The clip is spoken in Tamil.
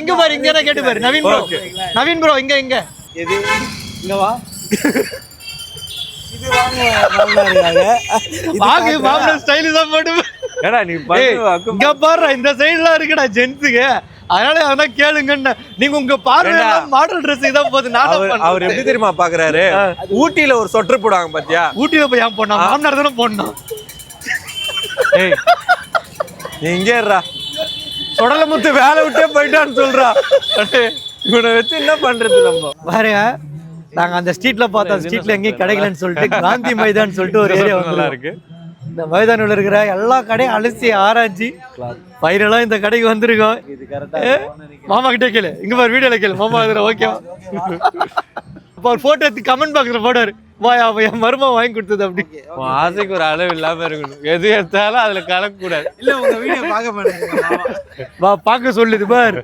இங்க பாரு இங்க என்ன கேட்டு பாரு நவீன் ப்ரோ இங்க இங்க எது இங்க வா இது வாங்க மாப்பிள்ள ஸ்டைல் தான் போட்டு ஏடா நீ இங்க பாரு இந்த சைடுல இருக்குடா ஜென்ஸுக்கு அதனால அதான் கேளுங்கன்னு நீங்க உங்க பார்வையில மாடல் Dress இதான் போகுது அவர் எப்படி தெரியுமா பாக்குறாரு ஊட்டியில ஒரு சொட்டர் போடுவாங்க பாத்தியா ஊட்டியில போய் ஏன் போனா மாமனார் தானே போடணும் ஏய் நீ இங்கே இருடா சொடல முத்து வேலை விட்டே போயிட்டான்னு சொல்றா இவனை வச்சு என்ன பண்றது நம்ம பாருங்க நாங்க அந்த ஸ்ட்ரீட்ல பார்த்தோம் ஸ்ட்ரீட்ல எங்கேயும் கிடைக்கலன்னு சொல்லிட்டு காந்தி மைதான் சொல்லிட்டு ஒரு ஏரியா நல்லா இருக்கு இந்த மைதானில் இருக்கிற எல்லா கடையும் அலசி ஆராய்ச்சி பயிரெல்லாம் இந்த கடைக்கு வந்திருக்கோம் மாமா கிட்டே கேளு இங்க பாரு வீடியோல கேளு மாமா இதுல ஓகேவா அப்ப ஒரு போட்டோ எடுத்து கமெண்ட் பாக்ஸ்ல போட்டாரு வாயா என் மருமா வாங்கி கொடுத்தது அப்படி ஆசைக்கு ஒரு அளவு இல்லாம இருக்கணும் எது எடுத்தாலும் அதுல கலக்க கூடாது இல்ல உங்க வீடியோ பார்க்க மாட்டேங்க வா பார்க்க சொல்லுது பாரு